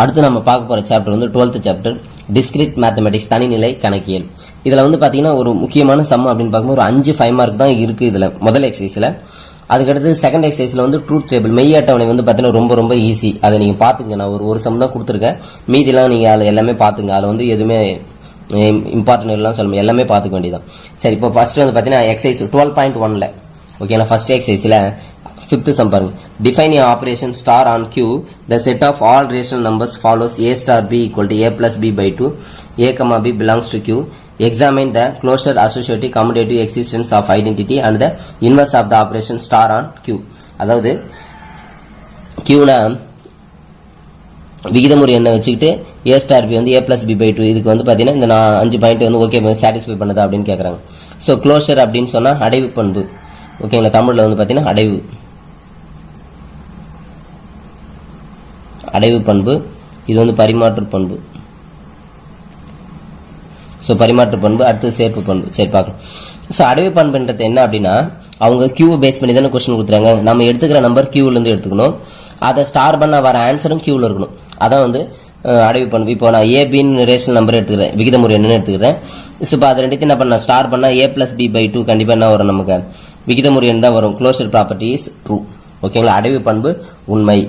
அடுத்து நம்ம பார்க்க போற சாப்டர் வந்து 12th சாப்டர் டிஸ்கிரீட் மேத்தமெட்டிக்ஸ் தனிநிலை கணக்கியல். இதுல வந்து பாத்தீங்கன்னா ஒரு முக்கியமான சம் அப்படின்னு பார்க்கும்போது ஒரு 5 5 மார்க் தான் இருக்கு இதுல முதல் எக்ஸசைஸ்ல. அதுக்கடுத்து செகண்ட் எக்ஸசைஸ்ல வந்து ட்ரூத் டேபிள் மெய் அட்டவணை வந்து பாத்தீங்கன்னா ரொம்ப ரொம்ப ஈஸி. அதை நீங்க பாத்துங்க. நான் ஒரு சம் தான் கொடுத்துருக்கேன், மீதிலாம் நீங்க அதுல எல்லாமே பாத்துங்க. அதுல வந்து எதுவுமே இம்பார்ட்டன்ட் எல்லாம் சொல்ல எல்லாமே பாத்துக்க வேண்டியதான். சரி, இப்போ ஃபர்ஸ்ட் வந்து பாத்தீங்கன்னா எக்ஸசைஸ் 12.1ல ஓகேங்களா. ஃபர்ஸ்ட் எக்ஸசைஸ்ல 5th sum பாருங்க. Define a operation star on Q. The set of all rational numbers follows A star B equal to A plus B by 2. A comma B belongs to Q. Examine the closure associative commutative existence of identity and the inverse of the operation star on Q. அதாவது Qனா விகிதமுறை என்ன வச்சுக்கிட்டு A star B வந்து A plus B by 2. இதுக்கு வந்து பாத்தீங்கன்னா இந்த 5 point வந்து okay satisfy பண்ணுதா அப்படின்னு கேக்குறாங்க. ஸோ க்ளோஷர் அப்படின்னு சொன்னா அடைவு பண்பு. ஓகேங்களா, தமிழ்ல வந்து பாத்தீங்கன்னா அடைவு பண்பு. இது வந்து பரிமாற்று பண்பு. ஸோ பரிமாற்று பண்பு. அடுத்து சேர்ப்பு பண்பு. சரி பார்க்கலாம். ஸோ அடைவு பண்புன்றது என்ன அப்படின்னா அவங்க கியூ பேஸ் பண்ணி தானே கொஸ்டின் கொடுத்துறாங்க. நம்ம எடுத்துக்கிற நம்பர் கியூல இருந்து எடுத்துக்கணும். அதை ஸ்டார் பண்ண வர ஆன்சரும் கியூல இருக்கணும். அதான் வந்து அடைவு பண்பு. இப்போ நான் ஏபின்னு ரேஷனல் நம்பர் எடுத்துக்கிறேன், விகிதமுறை என்னன்னு எடுத்துக்கிறேன். இப்போ அது ரெண்டுத்தையும் என்ன பண்ண ஸ்டார் பண்ணா A plus B by 2 கண்டிப்பா என்ன வரும், நமக்கு விகிதமுறை தான் வரும். Closure property is true. ஓகேங்களா, அடைவு பண்பு உண்மை.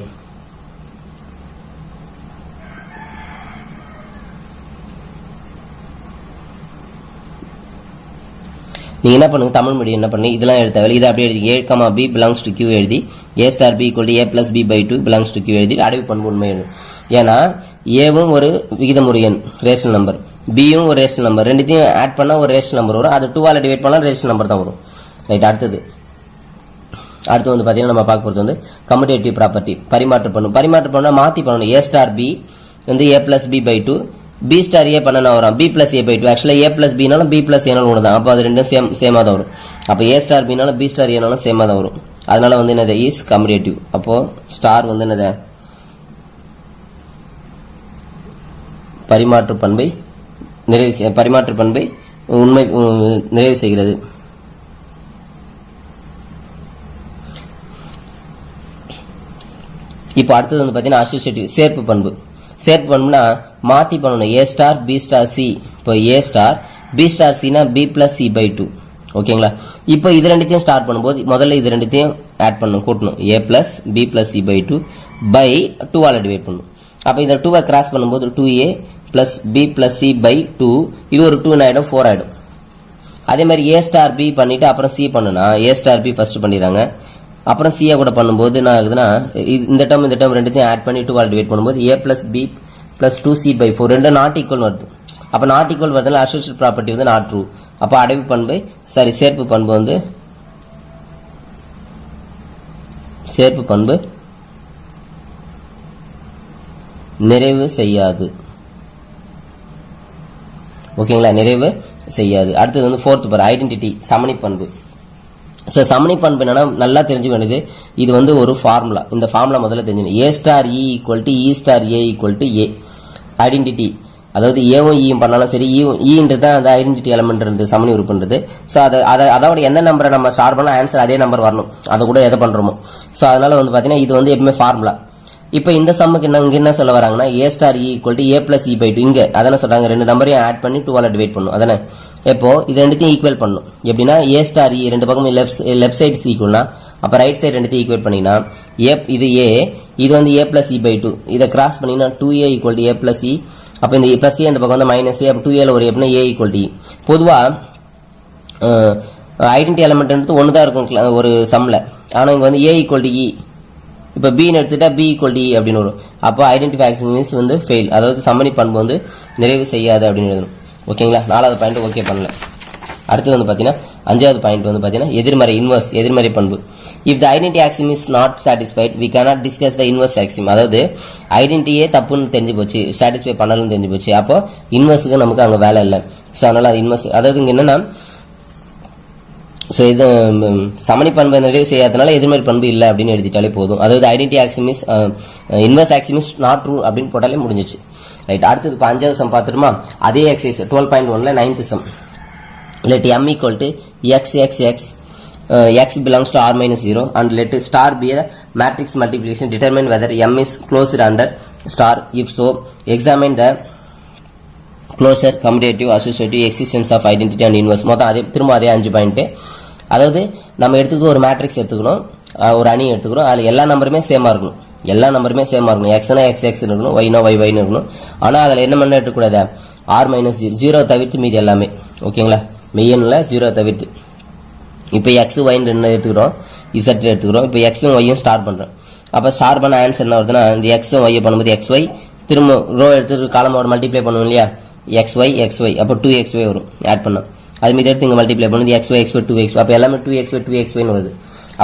நீங்க என்ன பண்ணுங்க, தமிழ் மீடியம் என்ன பண்ணி இதெல்லாம் எழுத இதை அப்படியே எழுதி A comma B belongs to Q எழுதி A star B equal to A plus B by 2 belongs to Q எழுதி அடைவு பண்பு உண்மை எழுது. ஏன்னா ஏவும் ஒரு விகிதமுறை எண் ரேஷனல் நம்பர், பியும் ஒரு ரேஷனல் நம்பர், ரெண்டுத்தையும் ஆட் பண்ணா ஒரு ரேஷனல் நம்பர் வரும். அது 2ஆல டிவைட் பண்ணா ரேஷனல் நம்பர் தான் வரும். ரைட். அடுத்து வந்து பாத்தீங்கன்னா நம்ம பார்க்க போறது வந்து கம்யூட்டேட்டிவ் ப்ராப்பர்ட்டி பரிமாற்று பண்பு. பரிமாற்று பண்ணா மாத்தி பண்ணணும். A star B வந்து A plus B by 2, B star A பண்ணா வரும் B plus A by 2. ஆக்சுவலா A plus B நாலும் B plus A நாலும் ஒன்று தான். அப்போ அது ரெண்டும் சேமா தான் வரும். அப்போ A star B நாலும் B star A நாலும் சேமா தான் வரும். அதனால வந்து என்னது இஸ் கம்யூட்டேட்டிவ். அப்போ ஸ்டார் வந்து என்னது பரிமாற்று பண்பை பரிமாற்று பண்பை உண்மை நிறைவு செய்கிறது. இப்போ அடுத்தது வந்து பாத்தீங்கன்னா அசோசியேட்டிவ் சேர்ப்பு பண்பு. சேர்ப்பு பண்புனா மாத்தி பண்ணணும். A star B star C. இப்போ A star B star C னா B plus C by 2. ஓகேங்களா. இப்போ இது ரெண்டுத்தையும் ஸ்டார்ட் பண்ணும்போது முதல்ல இது ரெண்டுத்தையும் ஆட் பண்ணணும், கூட்டணும். A plus B plus C by 2 by 2ஆல divide பண்ணணும். அப்போ இந்த 2வை கிராஸ் பண்ணும்போது 2A plus B plus C by 2. இது ஒரு 2 ஆயிடும், 4 ஆயிடும். அதே மாதிரி A star B பண்ணிட்டு அப்புறம் C பண்ணுனா A star B ஃபர்ஸ்ட் பண்ணிடுறாங்க, அப்புறம் C கூட பண்ணும்போது என்ன ஆகுதுன்னா இந்த டேர்ம் ரெண்டுத்தையும் ஆட் பண்ணி 2ஆல டிவைட் பண்ணும்போது A plus B plus 2C by 4 ரெண்டும் நாட் ஈக்குவல் வருது. அப்ப நாட் ஈக்குவல் வரதுனால அசோசியேட் ப்ராப்பர்ட்டி வந்து நாட் ட்ரூ. அப்ப அடைவு பண்பு சேர்ப்பு பண்பு வந்து சேர்ப்பு பண்பு நிறைவு செய்யாது. ஓகேங்களா, நிறைவு செய்யாது. அடுத்தது வந்து 4th பார் ஐடென்டிட்டி சமணி பண்பு. ஸோ சமணி பண்பு என்னன்னா நல்லா தெரிஞ்சுக்க வேண்டியது, இது வந்து ஒரு ஃபார்முலா. இந்த ஃபார்முலா முதல்ல தெரிஞ்சுக்கணும். A star E equal to E star A equal to A. Identity அதாவது ஏவும் பண்ணாலும் சரி, ஈன்றது தான் அந்த ஐடென்டிட்டி எலமெண்ட் இருந்து சமணி உறுப்புன்றது. ஸோ அதோட எந்த நம்பரை நம்ம ஸ்டார் பண்ணா ஆன்சர் அதே நம்பர் வரணும், அதை கூட எதை பண்றோமோ. ஸோ அதனால வந்து பாத்தீங்கன்னா இது வந்து எப்பவுமே ஃபார்முலா. இப்போ இந்த சம்முக்கு இங்க என்ன சொல்ல வராங்கன்னா A star E equal to A plus E by 2. இங்க அதான சொல்றாங்க, ரெண்டு நம்பரையும் ஆட் பண்ணி 2ஆல டிவைட் பண்ணும். அதானே இப்போ இது ரெண்டுத்தையும் ஈக்குவல் பண்ணும். எப்படின்னா A star E ரெண்டு பக்கமும் லெஃப்ட் சைடு ஈக்குவல்னா அப்ப ரைட் சைடு ரெண்டுத்தையும் ஈக்குவல் பண்ணினா இது A, இது வந்து A plus E by 2. இதை கிராஸ் பண்ணினா 2A equal to A plus E. அப்ப இந்த பிளஸ் ஏ இந்த பக்கம் வந்து மைனஸ் ஏ. அப்ப 2A ஒரு எப்படின்னா A equal to E. பொதுவா ஐடென்டிட்டி எலமெண்ட் ஒன்று தான் இருக்கும் ஒரு சம்ல. ஆனா இங்க வந்து A equal to E. இப்ப B எடுத்துட்டா B equal to E அப்படின்னு வரும். அப்போ ஐடென்டிட்டி ஆக்சிஸ் வந்து ஃபெயில், அதாவது சமணி பண்பு வந்து நிறைவு செய்யாது அப்படின்னு எழுதணும். ஓகேங்களா, 4வது பாயிண்ட் ஓகே பண்ணல. அடுத்து வந்து பாத்தீங்கன்னா 5வது பாயிண்ட் வந்து பாத்தீங்கன்னா எதிர்மறை எதிர்மறை பண்பு. If the identity axiom is not satisfied, we cannot discuss the inverse axiom. அதாவது ஐடென்டிட்டியே தப்புன்னு தெரிஞ்சு போச்சு, சாட்டிஸ்ஃபை பண்ணலன்னு தெரிஞ்சு போச்சு. அப்போ இன்வர்ஸுக்கு நமக்கு அங்க வேலை இல்லை. ஸோ அதனால அது இன்வர்ஸ், அதாவது இங்க என்னன்னா ஸோ இது சமணி பண்பை நிறைவு செய்யாதனால எதிர்மறை பண்பு இல்லை அப்படின்னு எழுதிட்டாலே போதும். அதாவது identity axiom is inverse axiom is not true அப்படின்னு போட்டாலே முடிஞ்சிச்சு. ரைட். அடுத்தது 5வது சம் பார்த்துருமா, அதே எக்ஸசைஸ் 12.1ல 9th sum. let m equal to x belongs to r minus 0 and let star be a matrix multiplication. Determine whether m is closed under star if so examine the closure commutative associative existence of identity and inverse. மொத்தம் அதே திரும்ப அதே 5 point. அதாவது நம்ம எடுத்துக்கிட்டு ஒரு matrix எடுத்துக்கணும், ஒரு அணி எடுத்துக்கிறோம், அதில் எல்லா நம்பருமே சேமா இருக்கணும், எல்லா நம்பருமே சேமா இருக்கணும். எக்ஸ்னா எக்ஸ் எக்ஸ் இருக்கணும், ஒய்னா ஒய் ஒய்னு இருக்கணும். ஆனால் அதில் என்ன பண்ண எடுக்கக்கூடாது, ஆர் மைனஸ் ஜீரோ தவிர்த்து மீதி எல்லாமே. ஓகேங்களா, மெய்யனில் ஜீரோ தவிர்த்து. இப்போ எக்ஸ் ஒய்ன்னு ரெண்டு எடுத்துக்கிறோம், இசட் எடுத்துக்கிறோம். இப்போ எக்ஸும் ஒய்யும் ஸ்டார்ட் பண்ணுறோம். அப்போ ஸ்டார்ட் பண்ண ஆன்சர் என்ன வருதுன்னா, இந்த எக்ஸும் ஒய்யை பண்ணும்போது எக்ஸ் ஒய், திரும்ப ரோ எடுத்து காலமோட மல்டிப்ளை பண்ணுவோம் இல்லையா, எக்ஸ் ஒய் அப்போ 2xy வரும் ஆட் பண்ணோம். அது மீது எடுத்து இங்கே மல்டிப்ளை பண்ணுது எக்ஸ் ஒய் 2x. அப்போ எல்லாமே 2xy வருது.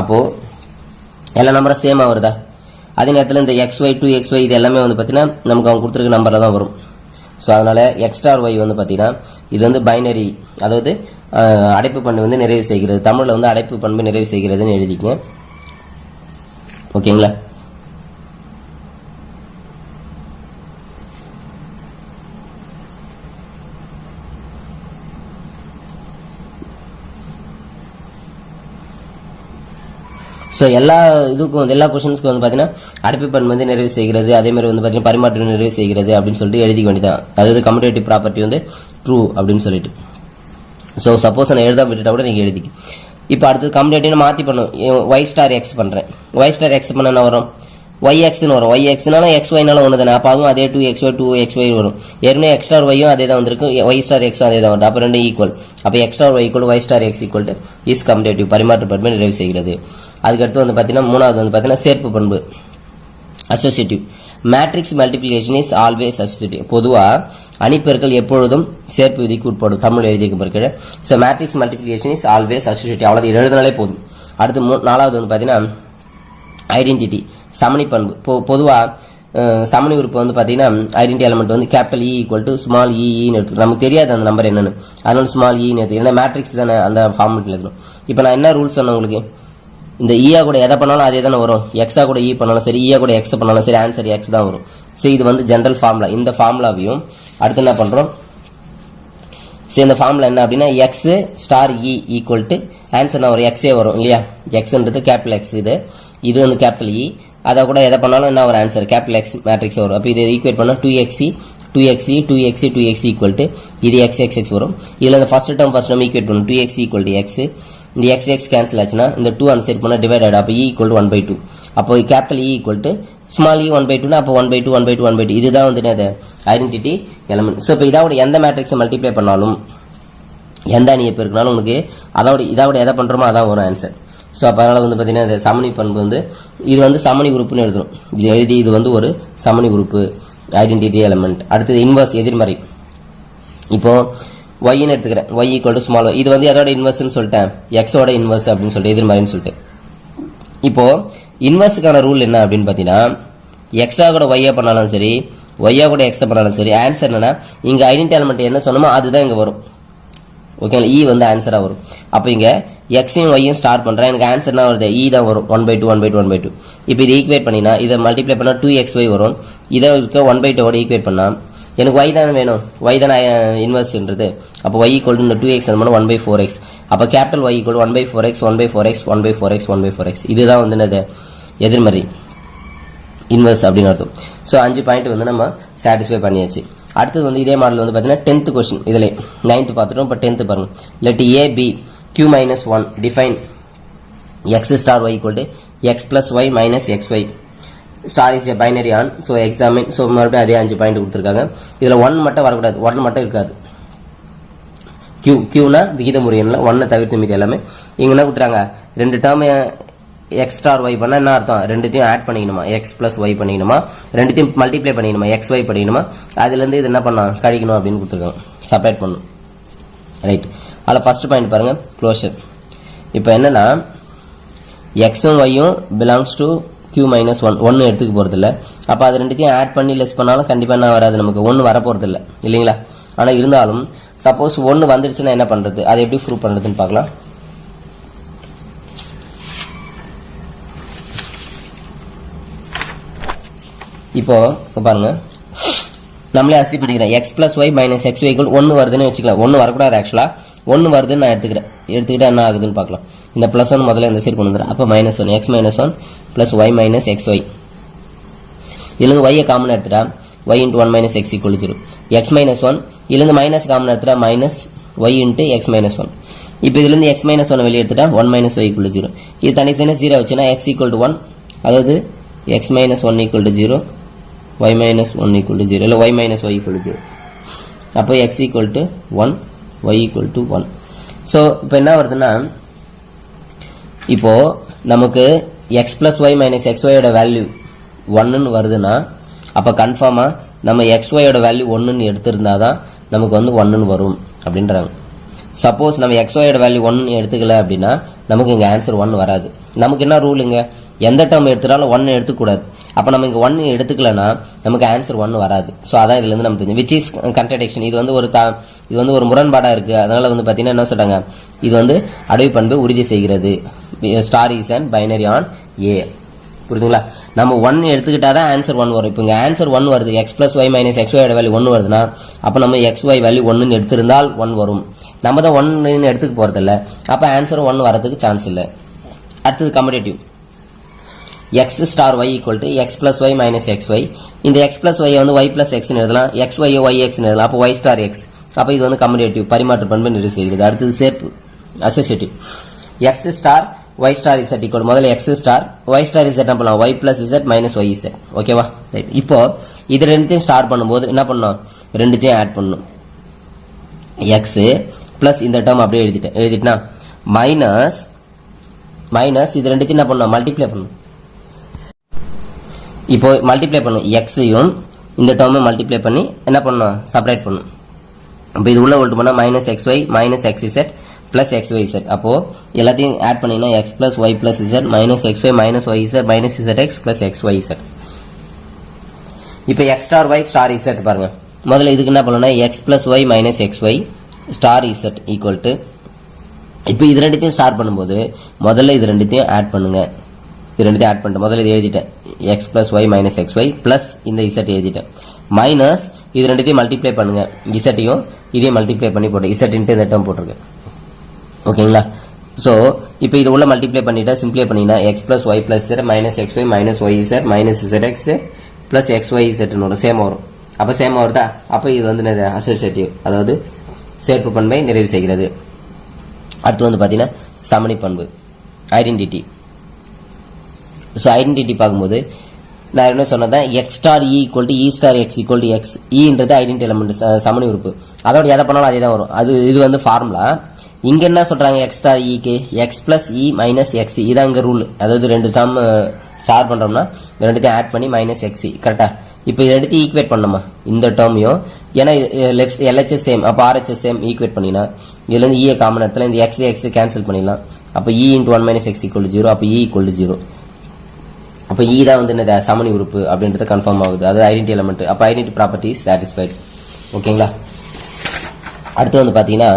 அப்போது எல்லா நம்பரும் சேமாக வருதா. அதே நேரத்தில் இந்த xy 2xy இது எல்லாமே வந்து பார்த்தீங்கன்னா நமக்கு அவங்க கொடுத்துருக்க நம்பரில் தான் வரும். ஸோ அதனால் எக்ஸ் ஸ்டார் ஒய் வந்து பார்த்தீங்கன்னா இது வந்து பைனரி, அதாவது அடைப்பு பண்பு வந்து நிறைவு செய்கிறது. தமிழில் வந்து அடைப்பு பண்பு நிறைவு செய்கிறதுன்னு எழுதிக்கங்க. ஓகேங்களா. ஸோ எல்லா இதுக்கும் எல்லா கொஸ்டின்ஸ்க்கு வந்து பார்த்தீங்கன்னா அடைப்பு பண்பு வந்து நிறைவு செய்கிறது, அதே மாதிரி வந்து பார்த்தீங்கன்னா பரிமாற்றம் நிறைவு செய்கிறது அப்படின்னு சொல்லிட்டு எழுதிக்க வேண்டியதான். அதாவது கம்யூட்டேட்டிவ் ப்ராப்பர்ட்டி வந்து ட்ரூ அப்படின்னு சொல்லிட்டு. ஸோ சப்போஸ் நான் எழுத விட்டுட்டா கூட நீங்கள் எழுதிக்க. இப்போ அடுத்தது கம்யூட்டேட்டிவ் மாற்றி பண்ணும். ஒய் ஸ்டார் எக்ஸ் பண்ணுறேன், ஒய் ஸ்டார் எக்ஸ் பண்ண என்ன வரும், ஒய் எக்ஸ்னு வரும். ஒய் எக்ஸ்னாலும் எக்ஸ் ஒய்னாலும் ஒன்று தானே. அப்போ அதுவும் அதே 2xy வரும். ஏற்கனவே எக்ஸ் ஸ்டார் ஒய்யும் அதே தான் வந்திருக்கு, ஒய் ஸ்டார் எக்ஸும் அதே தான் வருது. அப்போ ரெண்டு ஈக்குவல். அப்போ X star Y equal Y star X equal to is commutative, பரிமாற்ற பண்பு நிறைவு செய்கிறது. அதுக்கடுத்து வந்து பார்த்தீங்கன்னா மூணாவது வந்து பார்த்தீங்கன்னா சேர்ப்பு பண்பு associative. Matrix multiplication is always associative. பொதுவாக அணிப்பெருக்கல் எப்பொழுதும் சேர்ப்பு விதிக்கு உட்படும், தமிழ் எழுதியிருக்க. So matrix multiplication is always associative. அவ்வளோ எழுதினாலே போதும். அடுத்து நாலாவது வந்து பார்த்தீங்கன்னா ஐடென்டிட்டி, சமணி பண்பு. பொதுவாக சமணி உறுப்பு வந்து பார்த்தீங்கன்னா ஐடென்டி எலமெண்ட் வந்து capital e equal to small இன்னு எடுத்துக்கணும். நமக்கு தெரியாது அந்த நம்பர் என்னன்னு, அதனால ஸ்மால் இன்னு எடுத்து, ஏன்னா மேட்ரிக்ஸ் தானே அந்த ஃபார்மெட்டில் இருக்கணும். இப்போ நான் என்ன ரூல்ஸ் சொன்னேன் உங்களுக்கு, இந்த ஈயா கூட எதை பண்ணாலும் அதே தானே வரும். எக்ஸா கூட இ பண்ணாலும் சரி, ஈயா கூட எக்ஸ் பண்ணாலும் சரி, ஆன்சர் எக்ஸ் தான் வரும். ஸோ இது வந்து ஜென்ரல் ஃபார்முலா. இந்த ஃபார்முலாவையும் அடுத்து என்ன பண்ணுறோம், ஸோ இந்த ஃபார்முலா என்ன அப்படின்னா X star e equal to answer என்ன வரும், எக்ஸே வரும் இல்லையா. எக்ஸ்ன்றது கேபிட்டல் எக்ஸ், இது வந்து கேபிட்டல் இ. அதை கூட எதை பண்ணாலும் என்ன ஒரு ஆன்சர் கேபிட்டல் எக்ஸ் மேட்ரிக்ஸ் வரும். அப்போ இதை ஈக்குவேட் பண்ணால் 2xc ஈக்குவல் டு இது xx வரும். இதில் இந்த ஃபர்ஸ்ட் டேர்ம் ஈக்குவேட் பண்ணும் 2x ஈக்குவல் டு எக்ஸ். இந்த x கேன்சல் ஆச்சுன்னா இந்த 2 அந்த சைட் பண்ணால் டிவைட் ஆகிடும். அப்போ e ஈக்குவல் டு 1/2. அப்போ capital e equal to small e 1/2னா அப்போ 1/2 இதுதான் வந்து அது ஐடென்டிட்டி எலமெண்ட். ஸோ இப்போ இதோட எந்த மேட்ரிக்ஸை மல்டிப்ளை பண்ணாலும் எந்த அணியை பெருக்கினாலும் உங்களுக்கு இதோட எதை பண்ணுறோமோ அதான் வரும் ஆன்சர். ஸோ அப்போ அதனால் வந்து பார்த்தீங்கன்னா இந்த சமணி பண்பு வந்து இது வந்து சமணி உறுப்புன்னு எழுதணும். இது எழுதி இது வந்து ஒரு சமணி உறுப்பு ஐடென்டிட்டி எலமெண்ட். அடுத்தது இன்வர்ஸ், எதிர்மறை. இப்போ ஒய்ன்னு எடுத்துக்கிறேன், Y equal to small Y. இது வந்து எதோட இன்வர்ஸ்ன்னு சொல்லிட்டேன், எக்ஸோட இன்வர்ஸ் அப்படின்னு சொல்லிட்டு எதிர்மறைன்னு சொல்லிட்டு. இப்போ இன்வர்ஸுக்கான ரூல் என்ன அப்படின்னு பார்த்தீங்கன்னா எக்ஸா கூட ஒய்யா பண்ணாலும் சரி, ஒய்யா கூட எக்ஸா பண்ணாலும் சரி, ஆன்சர் என்னன்னா இங்கே ஐடென்டி எலமெண்ட் என்ன சொன்னோமோ அதுதான் இங்கே வரும். ஓகேங்களா, இ வந்து ஆன்சராக வரும். அப்போ இங்கே எக்ஸையும் ஒய்யும் ஸ்டார்ட் பண்ணுறேன், எனக்கு ஆன்சர் என்ன வருது, இ தான் வரும். 1/2. இப்போ இதை ஈக்குவேட் பண்ணினா இதை மல்டிப்ளை பண்ணால் 2xy வரும். இதை இருக்க 1/2 ஈக்குவேட் பண்ணால் எனக்கு ஒய் தானே வேணும், ஒய் தானே இன்வர்ஸ்ன்றது. அப்போ ஒய் ஈக்குவல் டு இந்த 2x 1/4x. அப்போ கேபிட்டல் ஒய் ஈக்குவல் 1/4x. இதுதான் வந்து என்னது எதிர்மறை இன்வர்ஸ் அப்படின்னு அர்த்தம். ஸோ 5 பாயிண்ட் வந்து நம்ம சாட்டிஸ்ஃபை பண்ணியாச்சு. அடுத்தது வந்து இதே மாடல் வந்து பார்த்தீங்கன்னா 10th கொஸ்டின். இதில் 9th பார்த்துட்டோம், இப்போ 10th பாருங்க. Let A B q-1 define x star y equal to x plus y minus xy star is a binary on. So examine. So மறுபடியும் அதே 5 பாயிண்ட் கொடுத்துருக்காங்க. இதில் 1 மட்டும் வரக்கூடாது, 1 மட்டும் இருக்காது. கியூனா விகிதமுறை எண்ணில் 1 தவிர்த்து மீது எல்லாமே. இங்கே என்ன கொடுத்துறாங்க, 2 டேர்ம் எக்ஸ் ஸ்டார் ஒய் பண்ணால் என்ன அர்த்தம், ரெண்டுத்தையும் ஆட் பண்ணிக்கணுமா, எக்ஸ் பிளஸ் ஒய் பண்ணிக்கணுமா, ரெண்டுத்தையும் மல்டிப்ளை பண்ணிக்கணுமா, எக்ஸ் ஒய் பண்ணிக்கணுமா, அதுலேருந்து இது என்ன பண்ணலாம் கழிக்கணும் அப்படின்னு கொடுத்துருக்காங்க, செப்பரேட் பண்ணணும். ரைட், அதில் ஃபர்ஸ்ட் பாயிண்ட் பாருங்க, க்ளோஷர். இப்போ என்னன்னா எக்ஸும் ஒய்யும் பிலாங்ஸ் டு q-1 ஒன்று எடுத்துக்க போகிறதில்ல. அப்போ அது ரெண்டுத்தையும் ஆட் பண்ணி லெஸ் பண்ணாலும் கண்டிப்பாக என்ன வராது, நமக்கு 1 வர போகிறதில்ல இல்லைங்களா. ஆனால் இருந்தாலும் சப்போஸ் 1 வந்துடுச்சுன்னா என்ன பண்ணுறது, அதை எப்படி ப்ரூவ் பண்ணுறதுன்னு பார்க்கலாம். இப்போ பாருங்க, நம்மளே அசி பண்ணிக்கிறேன். X plus Y minus X Y 1 வருதுன்னு வச்சுக்கலாம். 1 வரக்கூடாது, ஆக்சுவலாக 1 வருதுன்னு நான் எடுத்துக்கிட்டா என்ன ஆகுதுன்னு பார்க்கலாம். இந்த பிளஸ் 1 முதல்ல இந்த சைடு கொண்டு வந்துடுறேன். அப்போ -1 X -1 plus Y minus X Y. இதுலேருந்து y காமன் எடுத்துட்டா y into 1 minus x equal to 0. x minus 1 இதுலேருந்து மைனஸ் காமன் எடுத்துட்டா minus y into x minus 1. இப்போ இதுலேருந்து x minus 1 வெளியே எடுத்துட்டா 1 minus y equal to 0. இது தனித்தனி 0 வச்சுன்னா x equal to 1, அதாவது x minus 1 equal to 0, y minus 1 equal to 0, இல்லை y minus y equal to 0. அப்போ x equal to 1, y equal to 1. So இப்போ என்ன வருதுன்னா, இப்போ நமக்கு x plus y minus xy ஓட வேல்யூ 1ன்னு வருதுன்னா அப்போ கன்ஃபார்மாக நம்ம xy ஓட வேல்யூ 1ன்னு எடுத்திருந்தா தான் நமக்கு வந்து 1ன்னு வரும் அப்படின்றாங்க. சப்போஸ் நம்ம xy ஓட வேல்யூ 1ன்னு எடுத்துக்கல அப்படின்னா நமக்கு இங்கே ஆன்சர் 1 வராது. நமக்கு என்ன ரூலுங்க, எந்த டேர்ம் எடுத்துட்டாலும் 1 எடுத்துக்கூடாது. அப்போ நம்ம இங்கே 1 எடுத்துக்கலன்னா நமக்கு ஆன்சர் 1 வராது. ஸோ அதான் இதுலேருந்து நம்ம தெரிஞ்சு விச் இஸ் கன்ட்ரடிக்ஷன். இது வந்து ஒரு முரண்பாடாக இருக்குது. அதனால் வந்து பார்த்தீங்கன்னா என்ன சொல்கிறாங்க, இது வந்து அடைவு பண்பு உறுதி செய்கிறது. Star is and binary on a. புரியுதுங்களா? நம்ம 1 எடுத்துக்கிட்டா தான் ஆன்சர் 1 வரும். இப்போ இங்கே ஆன்சர் 1 வருது, x plus y minus xy value 1 வருதுன்னா அப்போ நம்ம xy வேல்யூ 1ன்னு எடுத்திருந்தால் 1 வரும். நம்ம தான் 1ன்னு எடுத்துக்க போகிறதில்ல, அப்போ ஆன்சர் 1 வரதுக்கு சான்ஸ் இல்லை. அடுத்தது கம்படேட்டிவ். x star y equal to x plus y minus xy. இந்த x plus y வந்து y plus x ன்னு எழுதலாம், xy yx ன்னு எழுதலாம். அப்போ y star x. அப்போ இது வந்து கம்படேட்டிவ், பரிமாற்று பண்பு நிறைவு செய்கிறது. அடுத்தது சேர்ப்பு, associative. x star y star z equal முதல்ல x star y star z என்ன பண்ணலாம், y plus z minus y z. ஓகேவா? ரைட். இப்போ இது ரெண்டுத்தையும் ஸ்டார் பண்ணும்போது என்ன பண்ணணும், ரெண்டுத்தையும் ஆட் பண்ணணும். x பிளஸ் இந்த டேர்ம் அப்படியே எழுதிட்டா மைனஸ் இது ரெண்டுத்தையும் என்ன பண்ணணும், மல்டிப்ளை பண்ணணும். இப்போ மல்டிப்ளை பண்ணும், எக்ஸையும் இந்த டேர்மை மல்டிப்ளை பண்ணி என்ன பண்ணணும், செப்பரேட் பண்ணும். இப்போ இது உள்ள ஓல்ட்டு பண்ணால் minus X y minus x z plus x y z. அப்போது எல்லாத்தையும் ஆட் பண்ணிங்கன்னா x plus y plus z minus X y minus y z minus z x plus x y z. இப்போ x star y star z பாருங்க. முதல்ல இதுக்கு என்ன பண்ணணும்னா x plus Y minus X y star z equal to, இப்போ இது ரெண்டுத்தையும் star பண்ணும்போது முதல்ல இது ரெண்டுத்தையும் ஆட் பண்ணுங்க. இது ரெண்டுத்தையும் ஆட் பண்ணிட்டு முதல்ல இது எழுதிட்டேன், X plus Y minus X Y plus இந்த இசட் எழுதிட்டேன், மைனஸ் இது ரெண்டுத்தையும் மல்டிப்ளை பண்ணுங்க, இசட்டையும் இதையும் மல்டிப்ளை பண்ணி போட்டு இசட் இன்ட்டு இந்த டேர்ம் போட்டிருக்கேன். ஓகேங்களா? ஸோ இப்போ இது உள்ள மல்டிப்ளை பண்ணிட்டா சிம்பிளை பண்ணிங்கன்னா x plus y plus z minus X y minus y z minus z x plus x y இசட்னு சேம் வரும். அப்போ சேம் வருதா? அப்போ இது வந்து அசோசியேட்டிவ், அதாவது சேர்ப்பு பண்பை நிறைவு செய்கிறது. அடுத்து வந்து பார்த்தீங்கன்னா சமணி பண்பு, ஐடென்டிட்டி. ஸோ ஐடென்டிட்டி பார்க்கும்போது நான் என்ன சொன்னதான் x star e equal to e star X equal to x. இன்றது ஐடென்டி எலமெண்ட், சமணி உறுப்பு. அதோட எதை பண்ணாலும் அதே தான் வரும். இது வந்து ஃபார்முலா. இங்க என்ன சொல்றாங்க, எக்ஸ் ஸ்டார் இக்கு X plus E minus X, இதான் இங்க ரூல். அதாவது ரெண்டு டேர்ம் ஸ்டார் பண்றோம்னா ரெண்டுத்தையும் ஆட் பண்ணி மைனஸ் எக்ஸ். கரெக்டா? இப்போ இது ரெண்டுத்தையும் ஈக்குவேட் பண்ணணுமா இந்த டேர்மையும், ஏன்னா லெஃப்ட் எல்ஹெச்எஸ் சேம், அப்போ ஆர்ஹெச்எஸ் சேம், ஈக்குவேட் பண்ணினா இதுல இருந்து இஏ காமன் இடத்துல இந்த எக்ஸ் எக்ஸ் கேன்சல் பண்ணிடலாம். அப்போ e into 1 minus x equal to 0. அப்போ இ ஈக்குவல் டு 0. அப்போ இ தான் வந்து என்ன சமணி உறுப்பு அப்படின்றது கன்ஃபார்ம் ஆகுது. அது ஐடென்டி எலமெண்ட். அப்போ ஐடென்டி ப்ராப்பர்ட்டி இஸ் சாட்டிஸ்ஃபைட். ஓகேங்களா? அடுத்து வந்து பார்த்தீங்கன்னா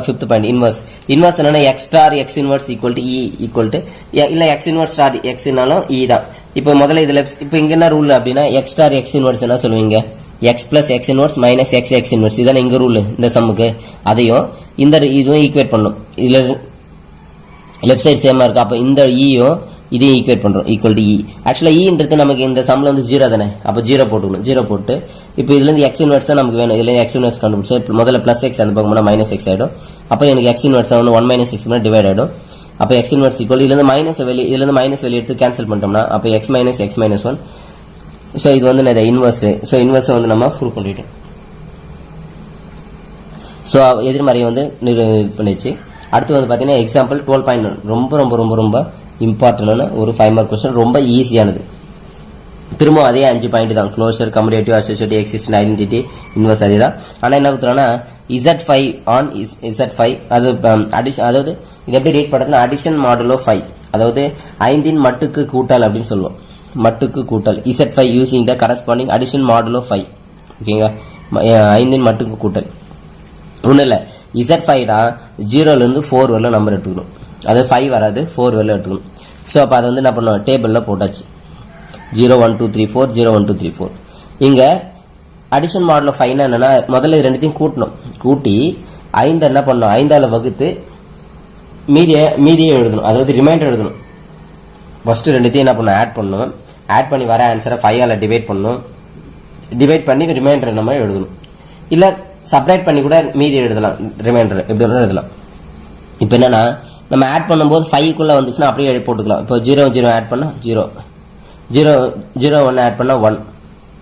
ஃபிஃப்த் பாயிண்ட், இன்வர்ஸ். இன்வர்ஸ் என்னன்னா X star X inverse equal to E equal to, இல்லை எக்ஸ் இன்வர்ஸ் ஸ்டார் எக்ஸ்னாலும் இ தான். இப்போ முதல்ல இதில் இப்போ இங்கே என்ன ரூல் அப்படின்னா எக்ஸ் ஸ்டார் எக்ஸ் இன்வர்ஸ் என்ன சொல்லுவீங்க, X plus X inverse minus X X inverse. இதான இங்கே ரூல் இந்த சம்முக்கு. அதையும் இந்த இதுவும் ஈக்குவேட் பண்ணணும். இதில் லெஃப்ட் சைடு சேமா இருக்கு. அப்போ இந்த இயும் இதையும் ஈக்குவேட் பண்றோம், ஈக்குவல் டு இ. ஆக்சுவலா இன்றது நமக்கு இந்த சம்ல வந்து 0 தானே. அப்போ 0 போட்டுக்கணும். 0 போட்டு இப்போ இதுல இருந்து எக்ஸ் இன்வர்ஸ் தான் நமக்கு வேணும். இதுல எக்ஸ் இன்வர்ஸ் கண்டுபிடிச்சு முதல்ல பிளஸ் எக்ஸ் அந்த பக்கம் மைனஸ் எக்ஸ் ஆயிடும். அப்போ எனக்கு எக்ஸ் இன்வர்ஸ் வந்து 1 மைனஸ் எக்ஸ் டிவைட் ஆயிடும். அப்போ எக்ஸ் இன்வர்ஸ் ஈக்குவல் இதுல இருந்து மைனஸ் வெளியே எடுத்து கேன்சல் பண்ணிட்டோம்னா அப்போ X minus X minus 1. So இது வந்து இன்வர்ஸ். ஸோ இன்வர்ஸ் வந்து நம்ம ப்ரூவ் பண்ணிட்டோம். ஸோ எதிர்மறையை வந்து பண்ணிச்சு. அடுத்து வந்து பார்த்தீங்கன்னா எக்ஸாம்பிள் 12.1 ரொம்ப ரொம்ப ரொம்ப ரொம்ப இம்பார்ட்டன்டான ஒரு 5 மார்க் கொஸ்டின். ரொம்ப ஈஸியானது. திரும்ப அதே 5 பாயிண்ட் தான், closure, commutative, associative, existent, identity, inverse அதே தான். ஆனால் என்ன கொடுத்துறோன்னா Z5 ஆன் Z5, அது அடிஷன், அதாவது இது எப்படி ரேட் பண்ணுறதுன்னா அடிஷன் மாடுலோ 5, அதாவது 5 மட்டுக்கு கூட்டல் அப்படின்னு சொல்லுவோம். மட்டுக்கு கூட்டல் Z5 using the corresponding addition modulo 5. ஓகேங்களா? 5 மட்டுக்கு கூட்டல் ஒன்றும் இல்லை. Z5 தான் 0லேருந்து 4 வரல நம்பர் எடுத்துக்கணும். அது 5 வராது, 4 வரல எடுத்துக்கணும். ஸோ அப்போ அதை வந்து என்ன பண்ணுவோம், டேபிளில் போட்டாச்சு. 0 1 2 3 4 0 1 2 3 4. இங்கே அடிஷன் மாடலில் 5 என்னன்னா முதல்ல ரெண்டுத்தையும் கூட்டணும். கூட்டி 5 என்ன பண்ணணும், 5ஆல் வகுத்து மீதியை எழுதணும். அதாவது ரிமைண்டர் எழுதணும். ஃபஸ்ட்டு ரெண்டுத்தையும் என்ன பண்ணணும், ஆட் பண்ணணும். ஆட் பண்ணி வர ஆன்சரை 5ஆல் டிவைட் பண்ணணும். டிவைட் பண்ணி ரிமைண்டர் நம்ம எழுதணும். இல்லை செப்பரேட் பண்ணி கூட மீதி எழுதலாம், ரிமைண்டர் எப்படி வேணாலும் எழுதலாம். இப்போ என்னன்னா நம்ம ஆட் பண்ணும்போது 5க்குள்ளே வந்துச்சுன்னா அப்படியே போட்டுக்கலாம். இப்போ 0 0 ஆட் பண்ணால் 0 0 0 1 ஆட் பண்ணால் 1.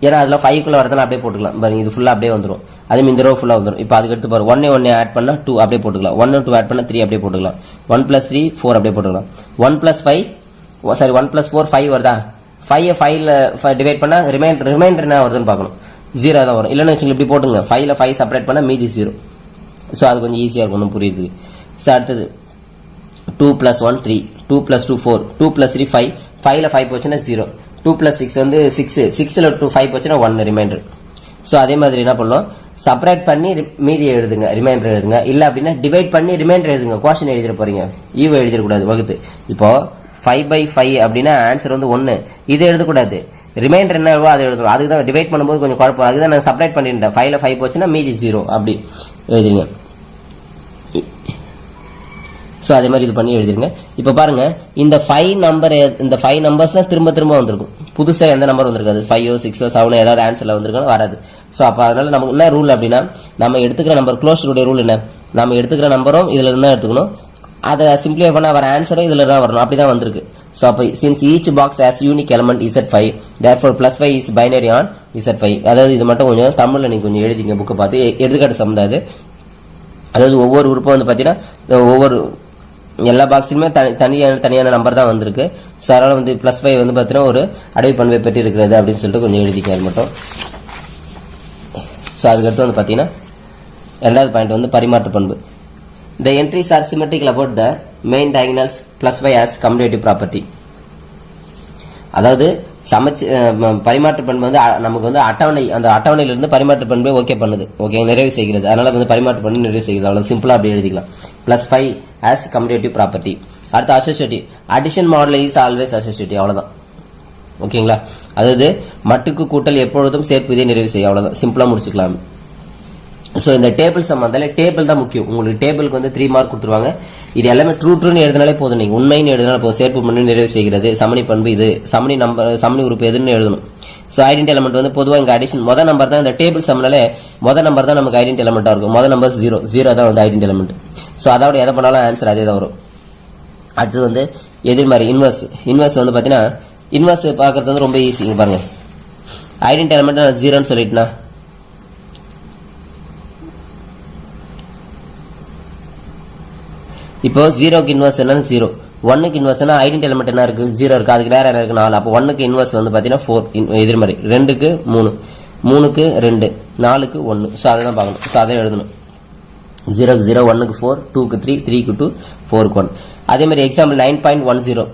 ஏன்னா அதில் 5க்குள்ளே வரதுனா அப்படியே போட்டுக்கலாம். பாருங்க இது ஃபுல்லாக அப்படியே வந்துடும். அதே இந்த ரோ ஃபுல்லாக வந்துடும். இப்போ அதுக்கு எடுத்து பாருங்க 1 1 ஆட் பண்ணால் 2 அப்படியே போட்டுக்கலாம். 1 2 ஆட் பண்ணால் 3 அப்படியே போட்டுக்கலாம். 1 + 3 4 அப்படியே போட்டுக்கலாம். 1 + 5 சாரி 1 + 4 5 வருதா? 5 5ல் டிவைட் பண்ணால் ரிமைண்டர் என்ன வருதுன்னு பார்க்கணும். 0 தான் வரும். இல்லைன்னு வச்சுங்க இப்படி போட்டுங்க. 5ல் 5 செப்பரேட் பண்ணால் மீதி 0. ஸோ அது கொஞ்சம் ஈஸியாக இருக்கும், ஒன்றும் புரியுது. ஸோ அடுத்தது 2 + 1 3 2 + 2 4 2 + 3 5 5ல் 5 போச்சுன்னா 0. 2 + 6 வந்து 6 6ல் 2 5 போச்சுன்னா 1 ரிமைண்டர். ஸோ அதே மாதிரி என்ன பண்ணணும், செப்பரேட் பண்ணி மீதி எழுதுங்க, ரிமைண்டர் எழுதுங்க. இல்லை அப்படின்னா டிவைட் பண்ணி ரிமைண்டர் எழுதுங்க. குவாஷன் எழுதிட போறீங்க, ஈவோ எழுதிடக்கூடாது வகுத்து. இப்போ 5/5 அப்படின்னா ஆன்சர் வந்து 1. இதை எழுதக்கூடாது, ரிமைண்டர் என்னவோ அதை எழுதணும். அதுக்கு தான் டிவைட் பண்ணும்போது கொஞ்சம் குழப்பம். அதுதான் நான் செப்பரேட் பண்ணிட்டேன். 5ல் 5 போச்சுன்னா மீதி 0 அப்படி எழுதிருங்க. ஸோ அதே மாதிரி இது பண்ணி எழுதிருங்க. இப்போ பாருங்க இந்த 5 நம்பர்ஸ் தான் திரும்ப திரும்ப வந்திருக்கும். புதுசாக எந்த நம்பர் வந்திருக்காது. 5 6 7 ஏதாவது ஆன்சர்ல வந்திருக்காலும் வராது. ஸோ அப்போ அதனால நமக்கு என்ன ரூல் அப்படின்னா, நம்ம எடுத்துக்கிற நம்பர் க்ளோஸ்டுடைய ரூல் என்ன, நம்ம எடுத்துக்கிற நம்பரும் இதுல இருந்தா எடுத்துக்கணும். அதை சிம்பிளிஃபை பண்ண வர ஆன்சரும் இதுல தான் வரணும். அப்படிதான் வந்திருக்கு. ஸோ அப்போ since each box has unique element Z5 therefore +5 is binary on Z5. அதாவது இது மட்டும் கொஞ்சம் தமிழ்ல நீங்க கொஞ்சம் எழுதிங்க புக்கை பார்த்து. எடுத்துக்காட்டு சம்பந்தாது. அதாவது ஒவ்வொரு உறுப்பும் வந்து பார்த்தீங்கன்னா ஒவ்வொரு எல்லா பாக்ஸுமே தனியான நம்பர் தான் வந்திருக்கு. ஸோ அதனால வந்து +5 வந்து பார்த்தீங்கன்னா ஒரு அடைவு பண்பை பெற்று இருக்கிறது அப்படின்னு சொல்லிட்டு கொஞ்சம் எழுதிக்க அது மட்டும். ஸோ அதுக்கடுத்து வந்து பார்த்தீங்கன்னா ரெண்டாவது பாயிண்ட் வந்து பரிமாற்று பண்பு. The entries are symmetrical about the main diagonals +5 as commutative property. அதாவது பரிமாற்று பண்பு வந்து நமக்கு வந்து அந்த அட்டவணையிலிருந்து பரிமாற்று பண்பை ஓகே பண்ணுது, ஓகே நிறைவு செய்கிறது. அதனால வந்து பரிமாற்று பண்பு நிறைவு செய்கிறது. அவ்வளவு சிம்பிளா அப்படி எழுதிக்கலாம். +5 as commutative property. அடுத்து associative. Addition model is always associative. அவ்வளவுதான், ஓகேங்களா? அதாவது மட்டுக்கு கூட்டல் எப்பொழுதும் சேர்ப்பு இதை நிறைவு செய்யும். அவ்வளவுதான், சிம்பிளா முடிச்சுக்கலாம். ஸோ இந்த டேபிள் சம்பந்தம் டேபிள் தான் முக்கியம். உங்களுக்கு டேபிளுக்கு வந்து 3 மார்க் கொடுத்துருவாங்க. இது எல்லாமே ட்ரூன்னு எழுதினாலே போதும். நீங்க உண்மைன்னு எழுதினாலே போதும். சேர்ப்பு பண்ணி நிறைவு செய்கிறது, சமணி பண்பு இது, சமணி உறுப்பு எதுன்னு எழுதணும். ஸோ ஐடென்டி எலமெண்ட் வந்து பொதுவாக இங்கே அடிஷன் மொதல் நம்பர் தான். இந்த டேபிள் சம்னாலே மொதல் நம்பர் தான் நமக்கு ஐடென்டி எலமெண்ட்டாக இருக்கும். மொதல் நம்பர் 0 தான் வந்து ஐடென்டி எலமெண்ட். ஸோ அதோட எதை பண்ணாலும் ஆன்சர் அதே தான் வரும். அடுத்தது வந்து எதிர்மறை இன்வெர்ஸ் வந்து பார்த்தீங்கன்னா இன்வெர்ஸ் பார்க்கறது வந்து ரொம்ப ஈஸி. இங்கே பாருங்க, ஐடென்டி எலமெண்ட் 0ன்னு சொல்லிட்டுனா இப்போ 0க்கு இன்வெர்ஸ் என்னன்னு 0, 1க்கு இன்வெர்ஸ் ஐடென்டி எலிமெண்ட் என்ன இருக்கு 0 இருக்கு. அதுக்கு நேரம் என்ன இருக்கு 4. அப்போ 1க்கு இன்வெர்ஸ் வந்து பாத்தீங்கன்னா 4 எதிர்மறை, 2க்கு 3, 3க்கு 2, 4க்கு 1. ஸோ அதை தான் பார்க்கணும். ஸோ அதை எழுதணும். 0க்கு 0, 1க்கு 4, 2க்கு 3, 3க்கு 2, 4க்கு 1. அதே மாதிரி எக்ஸாம்பிள் 9.10,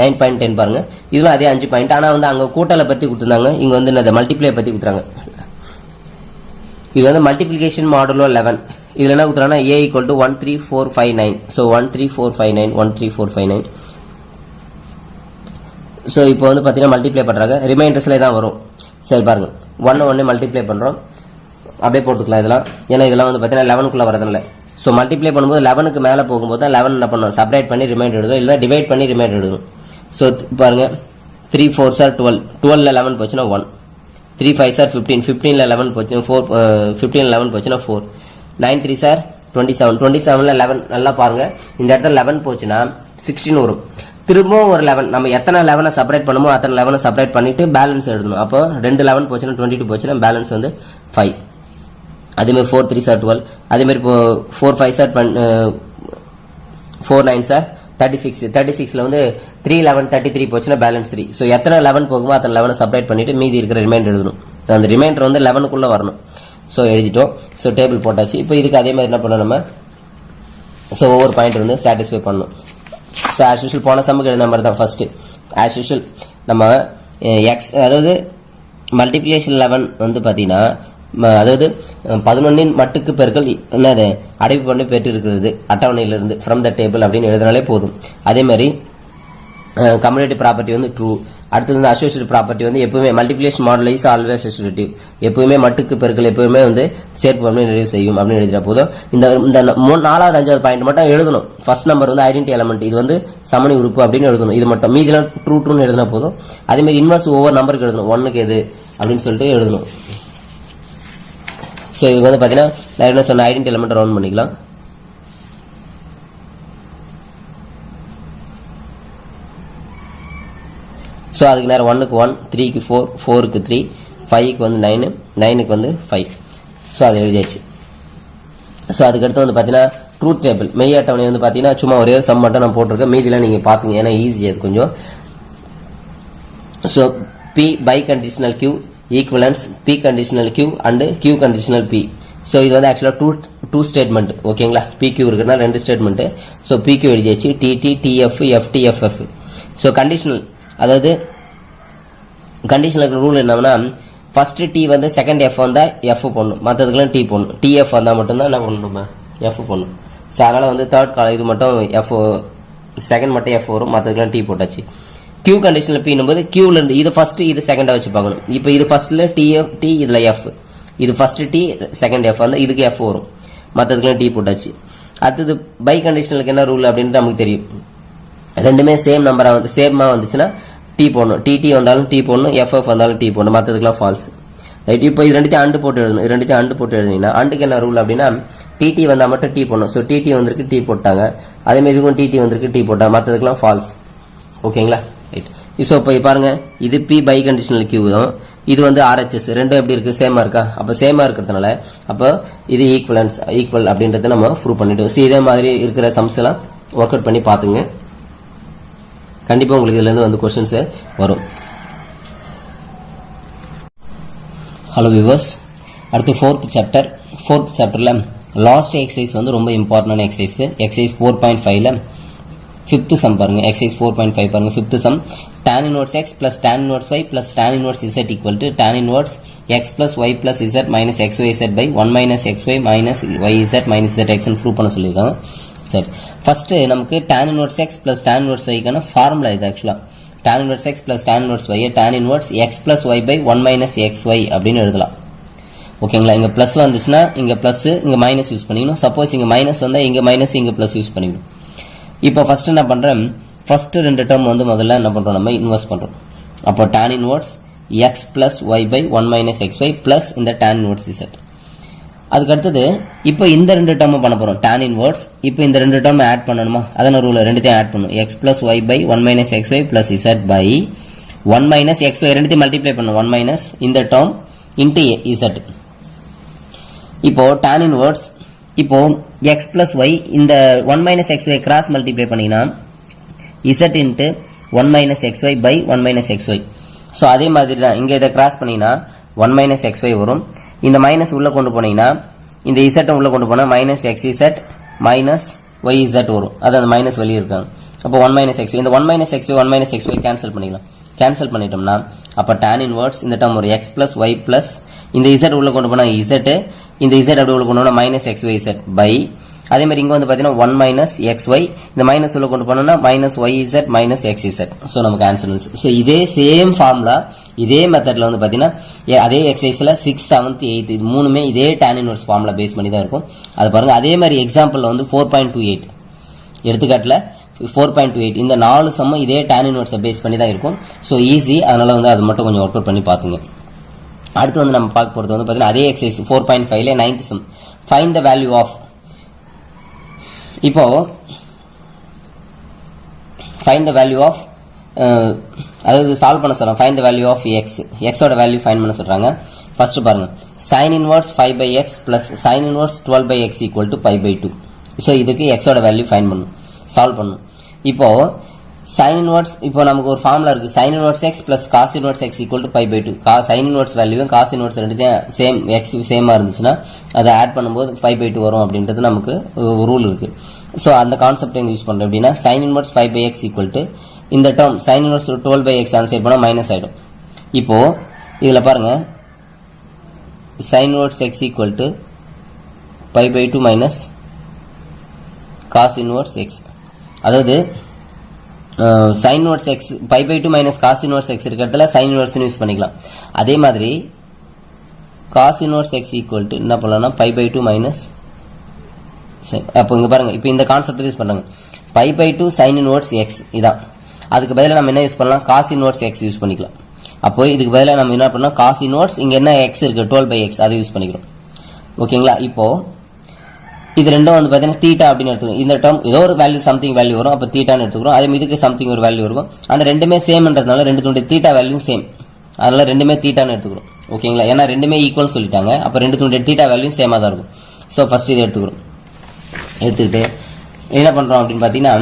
9.10 பாருங்க. இதுல அதே 5 பாயிண்ட். ஆனா வந்து அங்க கூட்டலை பத்தி கொடுத்துருந்தாங்க, இங்க வந்து இந்த மல்டிப்ளை பத்தி கொடுத்துறாங்க. இது வந்து மல்டிபிளிகேஷன் மாடுலோ 11. இதுல என்ன கொடுத்துறாங்கன்னா a = 13459. ஸோ 13459, 13459. ஸோ இப்போ வந்து பார்த்தீங்கன்னா மல்டிப்ளை பண்ணுறாங்க. ரிமைண்டர்ஸ்ல தான் வரும். சரி பாருங்க, 1 மல்டிப்ளை பண்ணுறோம். அப்படியே போட்டுக்கலாம் இதெல்லாம். ஏன்னா இதெல்லாம் வந்து பார்த்தீங்கன்னா 11க்குள்ள வரதுனால. ஸோ மல்டிப்ளை பண்ணும்போது 11க்கு மேலே போகும்போது தான் 11 என்ன பண்ணணும், செப்பரேட் பண்ணி ரிமைண்டர் எழுதணும், இல்லை டிவைட் பண்ணி ரிமைண்டர் எழுதணும். ஸோ பாருங்க, 3 4s are 12, 12ல் 11 போச்சுன்னா 1, 3 5s are 15, 15ல் 11 போச்சுன்னா 4, 15ல் 11 போச்சுன்னா 4, 9 3s are 27, 27ல் 11. நல்லா பாருங்க, இந்த இடத்துல 11 போச்சுன்னா 16 வரும். திரும்பவும் ஒரு 11, நம்ம எத்தனை 11 செப்பரேட் பண்ணுமோ அத்தனை 11 செப்பரேட் பண்ணிட்டு பேலன்ஸ் எழுதணும். அப்போ 2 11 போச்சுன்னா 22 போச்சுன்னா பேலன்ஸ் வந்து 5. அதே மாதிரி 4 3s are 12, அதே மாதிரி 4 5s are 4 9s are 36, 36ல வந்து 3 11 33 போச்சுன்னா பேலன்ஸ் 3. ஸோ எத்தனை 11 போகுமோ அத்தனை 11 செப்பரேட் பண்ணிட்டு மீதி இருக்கிற ரிமைண்டர் எழுதணும். அந்த ரிமைண்டர் வந்து 11க்குள்ள வரணும். ஸோ எழுதிட்டோம். ஸோ டேபிள் போட்டாச்சு. இப்போ இதுக்கு அதே மாதிரி என்ன பண்ணணும் நம்ம, ஸோ ஒவ்வொரு பாயிண்ட் வந்து சாட்டிஸ்ஃபை பண்ணணும். ஸோ ஆஸ் யூஷுவல் போன சம்முக்கு எழுதின மாதிரி தான். ஃபர்ஸ்ட் ஆஸ் யூஷுவல் நம்ம எக்ஸ், அதாவது மல்டிப்ளிகேஷன் 11 வந்து பார்த்தீங்கன்னா, அதாவது 11 மட்டுக்கு பெருக்கல் என்னது அடைப்பு பண்ணி பெற்று இருக்கிறது அட்டவணையிலிருந்து ஃப்ரம் த டேபிள் அப்படின்னு எழுதினாலே போதும். அதே மாதிரி கம்யூனிட்டி ப்ராப்பர்ட்டி வந்து ட்ரூ. அடுத்தது வந்து அசோசியேட்டிவ் ப்ராப்பர்ட்டி வந்து எப்பவுமே multiplication model is always associative, எப்பவுமே மட்டுக்கு பெருக்கல் எப்பவுமே வந்து சேர்ப்பு அப்படின்னு நிறைவு செய்யும் அப்படின்னு எழுதினா போதும். இந்த 4வது 5வது பாயிண்ட் மட்டும் எழுதணும். ஃபர்ஸ்ட் நம்பர் வந்து ஐடென்டி எலமெண்ட், இது வந்து சமணி உறுப்பு அப்படின்னு எழுதணும். இது மட்டும் மீதிலாம் ட்ரூன்னு எழுதினா போதும். அதே மாதிரி இன்வர்ஸ் ஒவ்வொரு நம்பருக்கு எழுதணும், 1க்கு எது அப்படின்னு சொல்லிட்டு எழுதணும். ஸோ இது வந்து பார்த்தீங்கன்னா நான் என்ன சொன்ன ஐடென்டி எலமெண்ட் ரவுண்ட் பண்ணிக்கலாம். ஸோ அதுக்கு நேரம் 1க்கு 1, 3க்கு 4, 4க்கு 3, 5க்கு வந்து 9, 9க்கு வந்து 5. ஸோ அதை எழுதியாச்சு. ஸோ அதுக்கடுத்து வந்து பார்த்தீங்கன்னா ட்ரூத் டேபிள் மெய் அட்டவணை வந்து பார்த்தீங்கன்னா சும்மா ஒரே சம் மட்டும் நான் போட்டிருக்கேன், மீதிலாம் நீங்கள் பார்த்துங்க ஏன்னா ஈஸி அது கொஞ்சம். So P biconditional Q equivalence P conditional Q and Q conditional P. So இது வந்து ஆக்சுவலாக டூ ஸ்டேட்மெண்ட் ஓகேங்களா. PQ இருக்குன்னா 2 ஸ்டேட்மெண்ட். ஸோ PQ எழுதியாச்சு, TT TF FT FF. So conditional அதாவது கண்டிஷனல் ரூல் என்னன்னா ஃபர்ஸ்ட் டி வந்து செகண்ட் எஃப் வந்தா எஃப் போடணும், மற்றதுக்கெல்லாம் டி போடணும். டிஎஃப் வந்தா மட்டும்தான் என்ன பண்ணணுமா எஃப் போடணும். ஸோ அதனால வந்து தேர்ட் கால் இது மட்டும் எஃப் செகண்ட் மட்டும் எஃப் வரும், மற்றதுக்கெல்லாம் டி போட்டாச்சு. கியூ கண்டிஷனில் பின்னும்போது கியூல இருந்து இது ஃபர்ஸ்ட் இது செகண்டா வச்சு பார்க்கணும். இப்போ இது ஃபர்ஸ்ட்ல டிஎஃப் டி இதுல எஃப், இது ஃபர்ஸ்ட் டி செகண்ட் எஃப் வந்து இதுக்கு எஃப் வரும், மற்றதுக்கெல்லாம் டி போட்டாச்சு. அடுத்தது பை கண்டிஷனலுக்கு என்ன ரூல் அப்படின்ட்டு நமக்கு தெரியும். ரெண்டுமே சேம் நம்பரா வந்து சேமா வந்துச்சுன்னா டி போடணும், டிடி வந்தாலும் டி போடணும், எஃப்எஃப் வந்தாலும் டி போடணும், மற்றதுக்கெல்லாம் ஃபால்ஸ் ரைட். இப்போ இது ரெண்டுத்தையும் அண்டு போட்டு எழுதணும். இது ரெண்டுத்தையும் அண்டு போட்டு எழுதினீங்கன்னா அண்டுக்கு என்ன ரூல் அப்படின்னா டிடி வந்தால் மட்டும் டி போடணும். ஸோ டிடி வந்திருக்கு டி போட்டாங்க, அதேமாதிரி இதுக்கும் டிடி வந்திருக்கு டி போட்டாங்க, மற்றதுக்கெல்லாம் ஃபால்ஸ் ஓகேங்களா ரைட். ஸோ இப்போ பாருங்க இது பி பை கண்டிஷனல் கியூ தான், இது வந்து ஆர்ஹெச்எஸ் ரெண்டும் எப்படி இருக்கு சேமா இருக்கா. அப்போ சேமா இருக்கிறதுனால அப்போ இது ஈக்குவல் அப்படின்றத நம்ம ப்ரூவ் பண்ணிட்டோம். ஸோ இதே மாதிரி இருக்கிற சம்ஸ் எல்லாம் ஒர்க் அவுட் பண்ணி பார்த்துங்க, கண்டிப்பா உங்களுக்கு இதுல இருந்து வந்து क्वेश्चंस வரும். ஹலோ வியூவர்ஸ், அடுத்து ஃபோர்த் சாப்டர்ல லாஸ்ட் எக்ஸசைஸ் வந்து ரொம்ப இம்பார்ட்டன்டான எக்ஸசைஸ் 4.5ல ஃபிஃப்த் சம் பாருங்க. எக்ஸசைஸ் 4.5 பாருங்க. Fifth some tan inverse x plus tan inverse y plus tan inverse z equal to tan inverse x plus y plus z minus xyz by 1 minus xy minus yz minus zx ன்னு prove பண்ண சொல்லிருக்காங்க. சரி, first நமக்கு tan inverse x plus tan inverse y க்கான formula இது. ஆக்சுவலா tan inverse x plus tan inverse y tan inverse x plus y by 1 minus xy அப்படின்னு எழுதலாம். ஓகேங்களா. இங்க பிளஸ் வந்துச்சுன்னா இங்க பிளஸ் இங்க மைனஸ் யூஸ் பண்ணிக்கணும். சப்போஸ் இங்க மைனஸ் வந்தா இங்க மைனஸ் இங்க பிளஸ் யூஸ் பண்ணிக்கணும். இப்போ ஃபர்ஸ்ட் என்ன பண்றேன், ஃபர்ஸ்ட் ரெண்டு டேர்ம் வந்து முதல்ல என்ன பண்றோம், நம்ம இன்வெர்ஸ் பண்றோம். அப்போ tan inverse x plus y by 1 minus xy plus இந்த tan inverse z. அதுக்கு அடுத்தது இப்போ இந்த ரெண்டு டேர்ம் பண்ண போறோம் tan inverse. இப்போ இந்த ரெண்டு டேர்ம் ஆட் பண்ணணுமா, அதான ரூல், ரெண்டுத்தையும் ஆட் பண்ணணும். x plus y by 1 minus xy plus z by 1 minus xy ரெண்டுத்தையும் மல்டிப்ளை பண்ணணும். 1 minus இந்த டேர்ம் into z. இப்போ tan inverse இப்போ x plus y இந்த 1 minus xy கிராஸ் மல்டிப்ளை பண்ணீங்கன்னா z into 1 minus xy by 1 minus xy. So அதே மாதிரி தான் இங்க இதை கிராஸ் பண்ணீங்கன்னா 1 minus xy வரும். இந்த மைனஸ் உள்ள கொண்டு போனீங்கன்னா இந்த z உள்ள கொண்டு போனா மைனஸ் xz மைனஸ் yz வரும். அது அந்த மைனஸ் வெளியே இருக்காங்க. அப்போ 1 minus xy இந்த 1 minus xy 1 minus xy cancel பண்ணிடலாம். கேன்சல் பண்ணிட்டோம்னா அப்போ tan inverse இந்த டேர்ம் ஒரு x plus y plus இந்த z உள்ள கொண்டு போனா z, இந்த z அப்படி உள்ள கொண்டு போனா மைனஸ் xyz by அதே மாதிரி இங்க வந்து பாத்தீங்கன்னா 1 minus xy இந்த மைனஸ் உள்ள கொண்டு போனோம்னா minus yz minus xz. So நமக்கு ஆன்சர் வந்து ஸோ இதே சேம் ஃபார்முலா இதே மெத்தட்ல வந்து பாத்தீங்கன்னா அதே எக்ஸசைஸ்ல 6th 7th 8th இது மூணுமே இதே tan inverse ஃபார்முலா பேஸ் பண்ணி தான் இருக்கும். அது பாருங்க. அதே மாதிரி எக்ஸாம்பிள்ல வந்து 4.28 எடுத்துக்காட்டுல 4.28 இந்த 4 சம்ம இதே tan inverse பேஸ் பண்ணி தான் இருக்கும். ஸோ ஈஸி, அதனால வந்து அது மட்டும் கொஞ்சம் ஒர்க் அவுட் பண்ணி பாத்துங்க. அடுத்து வந்து நம்ம பார்க்க போறது வந்து பாத்தீங்கன்னா அதே எக்ஸசைஸ் 4.5ல 9th sum find the value of. இப்போ ஃபைண்ட் த வேல்யூ ஆஃப் அதாவது சால்வ் பண்ண சொல்றாங்க. Find the value of x ஓட வேல்யூ ஃபைண்ட் பண்ண சொல்றாங்க. ஃபர்ஸ்ட் பாருங்க, sin inverse 5/x plus sin inverse 12/x equal to pi by 2. So இதுக்கு x ஓட வேல்யூ ஃபைண்ட் பண்ணணும், சால்வ் பண்ணணும். இப்போ sin inverse இப்போ நமக்கு ஒரு ஃபார்முலா இருக்கு, sin inverse x plus cos inverse x equal to pi by 2. sin inverse வேல்யூவும் cos inverse ரெண்டுத்தையும் சேம் x சேமா இருந்துச்சுன்னா அதை ஆட் பண்ணும்போது pi by 2 வரும் அப்படின்றது நமக்கு ரூல் இருக்கு. ஸோ அந்த கான்செப்ட் எங்க யூஸ் பண்றோம் அப்படின்னா sin inverse 5/x equal to இந்த term sin inverse 12/x answer பண்ணா மைனஸ் ஆயிடும். இப்போ இதுல பாருங்க sin inverse x equal to pi by 2 minus cos inverse x. அதாவது sin inverse x pi by 2 minus cos inverse x இருக்கிறதுல sin inverse use பண்ணிக்கலாம். அதே மாதிரி cos inverse x equal to என்ன பண்ணலாம்னா pi by 2 minus அப்போ இங்க பாருங்க இப்போ இந்த கான்செப்ட் யூஸ் பண்றாங்க pi by 2 sin inverse x இதான். அதுக்கு பதிலா நம்ம என்ன யூஸ் பண்ணலாம் cos inverse x யூஸ் பண்ணிக்கலாம். அப்போ இதுக்கு பதிலா நம்ம என்ன பண்ணலாம் cos inverse இங்க என்ன x இருக்கு 12 by x அதை யூஸ் பண்ணிக்கிறோம். ஓகேங்களா? இப்போ இது ரெண்டும் வந்து பாத்தீங்கன்னா தீட்டா அப்படின்னு எடுத்துக்கிறோம். இந்த டேர்ம் ஏதோ ஒரு வேல்யூ சம்திங் வேல்யூ வரும், அப்ப தீட்டான்னு எடுத்துக்கிறோம். அதே இதுக்கு சம்திங் ஒரு வேல்யூ இருக்கும். ஆனா ரெண்டுமே சேம்ன்றதுனால ரெண்டுத்துடைய தீட்டா வேல்யூ சேம், அதனால ரெண்டுமே தீட்டான்னு எடுத்துக்கிறோம். ஓகேங்களா? ஏன்னா ரெண்டுமே ஈக்குவல் சொல்லிட்டாங்க, அப்ப ரெண்டுத்துடைய தீட்டா வேல்யூ சேமா தான் இருக்கும். ஸோ ஃபர்ஸ்ட் இதை எடுத்துக்கிறோம். எடுத்துக்கிட்டு என்ன பண்றோம் அப்படின்னு பாத்தீங்கன்னா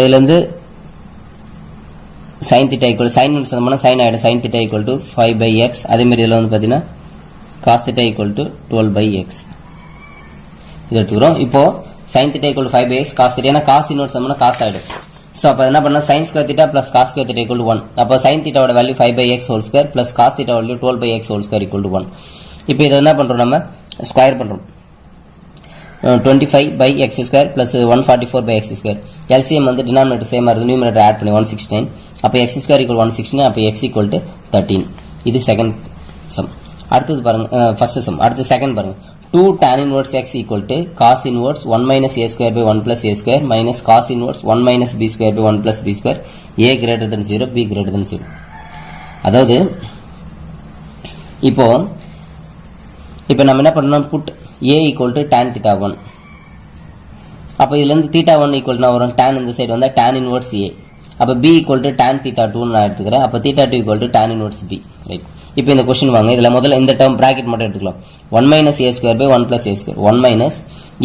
இதுல இருந்து sin theta equal sin inverse நம்ம sin ஆயிடும் sin theta equal to 5 by x. அதே மாதிரி இதுல வந்து பாத்தீங்கன்னா cos theta equal to 12 by x இது எடுத்துக்கிறோம். இப்போ sin theta equal to 5 by x cos theta ஏன்னா cos inverse நம்ம cos ஆயிடும். சோ அப்ப என்ன பண்ணா sin square theta plus cos square theta equal to 1. அப்ப sin theta ஓட value 5 by x whole square plus cos theta value 12 by x whole square equal to 1. இப்போ இத என்ன பண்றோம் நம்ம ஸ்கொயர் பண்றோம். 25 by x square plus 144 by x square. LCM வந்து denominator சேமா இருக்கு, numerator add பண்ணி 169. அப்ப x square equal 169, அப்ப x equal to 13. இது செகண்ட் சம். அடுத்து பாருங்க ஃபர்ஸ்ட் சம். அடுத்து செகண்ட் பாருங்க 2 tan inverse x equal to cos inverse 1 minus a square by 1 plus a square minus cos inverse 1 minus b square by 1 plus b square a greater than 0 b greater than 0. அதாவது இப்போ நம்ம என்ன பண்ணணும் put a equal to tan theta 1. அப்ப இதுல இருந்து theta 1 equal to வரும் tan இந்த சைடு வந்தா tan inverse a. அப்ப b equal to tan theta 2 நான் எடுத்துக்கிறேன். அப்ப theta 2 equal to tan inverse b. Right. இப்போ இந்த क्वेश्चन வாங்க. இதுல முதல்ல இந்த டேர்ம் பிராக்கெட் மட்டும் எடுத்துக்கலாம். 1 minus a square by 1 plus a square. 1 minus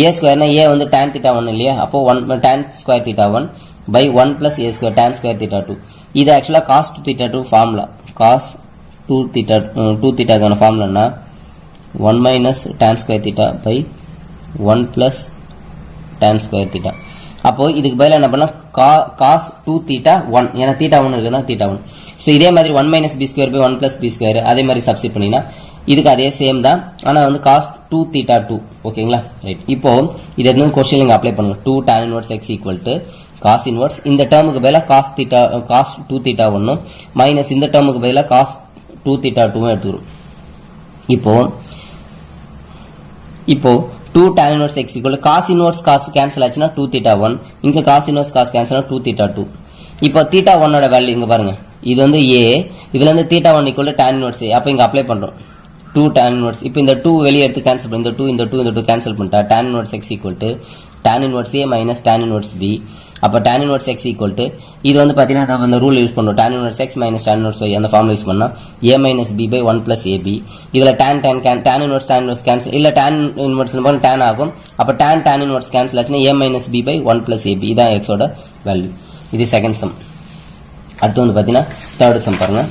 a square னா a வந்து tan theta 1 இல்லையா? அப்போ 1 tan square theta 1 by 1 plus a square tan square theta 2. இது actually cos 2 theta 2 formula. cos 2 theta கான ஃபார்முலானா 1 minus tan square theta by 1 plus tan square theta. அப்போ இதுக்கு பதிலா என்ன பண்ணலாம் cos 2 theta 1 ஏனா theta 1 இருக்குனா theta 1. சோ இதே மாதிரி 1 minus b square by 1 plus b square அதே மாதிரி சப்ஸ்டிட் பண்ணினா இதுக்கு அதே சேம் தான், ஆனா வந்து cos 2 theta 2. ஓகேங்களா? ரைட். இப்போ இத வந்து क्वेश्चनல இங்க அப்ளை பண்ணுங்க. 2 tan inverse x equal to cos inverse இந்த டேர்முக்கு பதிலா cos 2 theta 1 மைனஸ் இந்த டேர்முக்கு பதிலா cos 2 theta 2 எடுத்துறோம். இப்போ 2 tan inverse x equal to cos inverse cos cancel ஆச்சுனா 2 theta 1, இங்க cos inverse cos cancel 2 theta 2. இப்போ theta 1 ஓட வேல்யூ இங்க பாருங்க. இது வந்து a, இதுல இருந்து theta 1 equal to tan inverse a. அப்ப இங்க அப்ளை பண்றோம் 2 tan inverse. இப்போ இந்த 2 வெளிய எடுத்து கேன்சல் பண்ணி இந்த 2 கேன்சல் பண்ணிட்டா tan inverse x equal to tan inverse a minus tan inverse b. அப்ப tan inverse x equal to இது வந்து பாத்தீங்கன்னா நம்ம அந்த ரூல் யூஸ் பண்றோம். tan inverse x minus tan inverse y அந்த ஃபார்முலா யூஸ் பண்ணா a minus b by 1 plus ab. இதுல tan inverse cancel இல்ல tan inverse நம்ம tan ஆகும். அப்ப tan inverse cancel ஆச்சுனா a minus b by 1 plus ab. இதான் x ஓட வேல்யூ. இது செகண்ட் சம். அடுத்து வந்து பாத்தீங்கன்னா தேர்ட் சம் பாருங்க.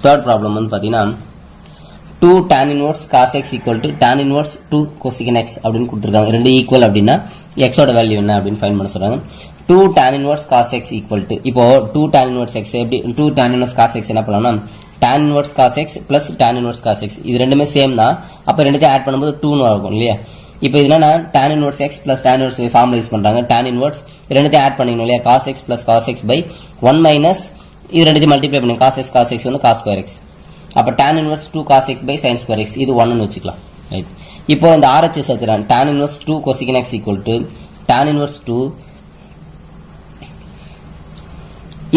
தேர்ட் ப்ராப்ளம் வந்து பாத்தீங்கன்னா 2 tan inverse cos x equal to tan inverse 2 cosecant x அப்படின்னு கொடுத்திருக்காங்க. ரெண்டு ஈக்குவல் அப்படின்னா x ஓட வேல்யூ என்ன அப்படின்னு ஃபைண்ட் பண்ண சொல்றாங்க. 2 tan inverse cos x equal to இப்போ 2 tan inverse x எப்படி 2 tan inverse cos x என்ன பண்ணலாம்னா tan inverse cos x plus tan inverse cos x இது ரெண்டுமே சேம் தான். அப்ப ரெண்டுத்தையும் ஆட் பண்ணும்போது 2 னு வரும் இல்லையா? இப்போ இதுனா tan inverse x plus tan inverse y formula use பண்றாங்க. tan inverse ரெண்டுத்தையும் ஆட் பண்ணிக்கணும் இல்லையா? cos x plus cos x by 1 minus இது ரெண்டுத்தையும் மல்டிப்ளை பண்ணி cos x வந்து cos square x. அப்ப tan inverse 2 cos x by sin square x இது 1 னு வெச்சுக்கலாம். ரைட். இப்போ இந்த RHS எடுத்துறேன். tan inverse 2 cosecant x equal to tan inverse 2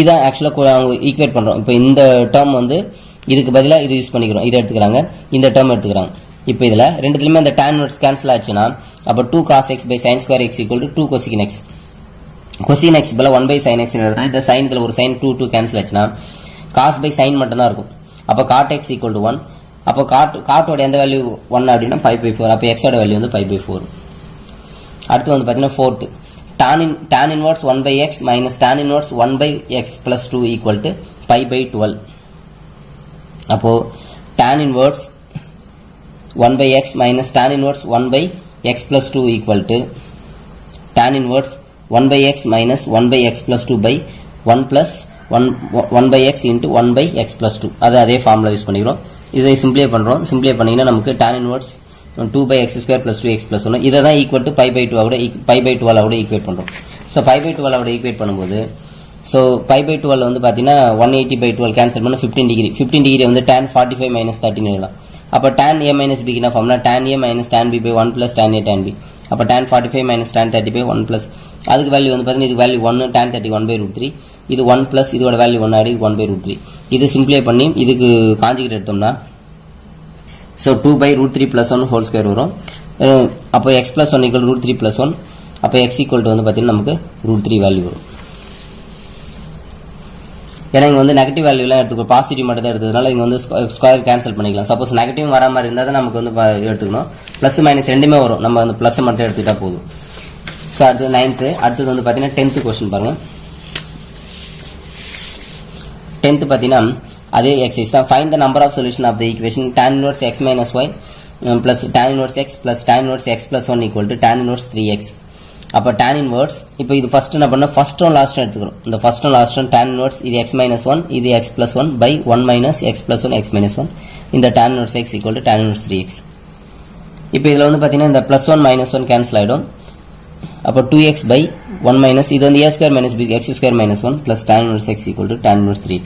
இத एक्चुअली அவங்க ஈக்குவேட் பண்றோம். இப்போ இந்த டேர்ம் வந்து இதுக்கு பதிலா இது யூஸ் பண்ணிக்கிறோம். இத எடுத்துக்கறாங்க. இந்த டேர்ம் எடுத்துக்கறாங்க. இப்போ இதுல ரெண்டுத்துலயுமே இந்த tan inverse கேன்சல் ஆச்சுனா அப்ப 2 cos x by sin square x equal to 2 cosecant x. cosecant x பதிலா 1 by sin x னு எழுதலாம். இந்த sin இதுல ஒரு sin 2 கேன்சல் ஆச்சுனா cos by sin மட்டும் தான் இருக்கும். அப்ப cot x equal to 1. அப்ப cot ஓட எந்த வேல்யூ 1 அப்படினா 5/4. அப்ப x ஓட வேல்யூ வந்து 5/4. அடுத்து வந்து பாத்தீங்கன்னா fourth tan inverse 1 by x minus tan inverse 1 by x plus 2 equal to pi by 12. அப்போ tan inverse 1 by x minus tan inverse 1 by x plus 2 equal to tan inverse 1 by x minus 1 by x plus 2 by 1 plus 1 by x into 1 by x plus 2. அதே formula use பண்ணிக்கிறோம். இதை சிம்பிளை பண்றோம். சிம்பிளை பண்ணீங்கன்னா நமக்கு tan inverse 2 by x square plus 2x plus 1 இதை தான் ஈக்குவல் டு pi by 2 ஆவோட pi by 12 ஆவோட ஈக்குவேட் பண்றோம். ஸோ pi by 12 ஆவோட ஈக்குவேட் பண்ணும்போது ஸோ pi by 12 வந்து பார்த்தீங்கன்னா 180 by 12 கேன்சல் பண்ண 15 டிகிரி. 15 டிகிரி வந்து tan 45 minus 13 எழுதலாம். அப்போ tan a minus b என்ன formula tan a minus tan b by 1 plus tan a tan b. அப்போ tan 45 minus tan 30 by 1 plus அதுக்கு வேல்யூ வந்து பார்த்தீங்கன்னா இதுக்கு வேல்யூ 1 tan 31 by root 3 இது 1 plus இதோட வேல்யூ 1 ஆடி 1 by root 3. இது சிம்பிளை பண்ணி இதுக்கு காஞ்சிகேட் எடுத்தோம்னா so 2 by root 3 plus 1 whole square வரும். அப்போ x plus 1 equal root 3 plus 1 அப்போ x equal to வந்து பார்த்தீங்கன்னா நமக்கு root 3 வேல்யூ வரும். ஏன்னா இங்கே வந்து நெகட்டிவ் வேல்யூலாம் எடுத்துக்கோ பாசிட்டிவ் மட்டும் தான் எடுத்ததுனால இங்கே வந்து ஸ்கொயர் கேன்சல் பண்ணிக்கலாம். சப்போஸ் நெகட்டிவ் வர மாதிரி இருந்தால் தான் நமக்கு வந்து எடுத்துக்கணும். ப்ளஸ் மைனஸ் ரெண்டுமே வரும். நம்ம வந்து ப்ளஸ் மட்டும் எடுத்துக்கிட்டா போதும். ஸோ அடுத்தது 9th. அடுத்தது வந்து பார்த்தீங்கன்னா 10th கொஸ்டின் பாருங்கள். 10th பார்த்தீங்கன்னா அதே எக்ஸைஸ் தான். Find the number of solution of the equation tan inverse x minus y plus tan inverse x plus tan inverse x plus 1 equal to tan inverse 3x. அப்போ tan inverse இப்போ இது first என்ன பண்ண first one last எடுத்துக்கிறோம். இந்த first one last one tan inverse இது x minus 1 இது x plus 1 by 1 minus x plus 1 x minus 1 இந்த tan inverse x equal to tan inverse 3x. இப்போ இதில் வந்து பார்த்தீங்கன்னா இந்த plus 1 minus 1 கேன்சல் ஆகிடும். அப்போ 2x by 1 minus இது வந்து a square minus b x square minus 1 plus tan inverse x equal to tan inverse 3x.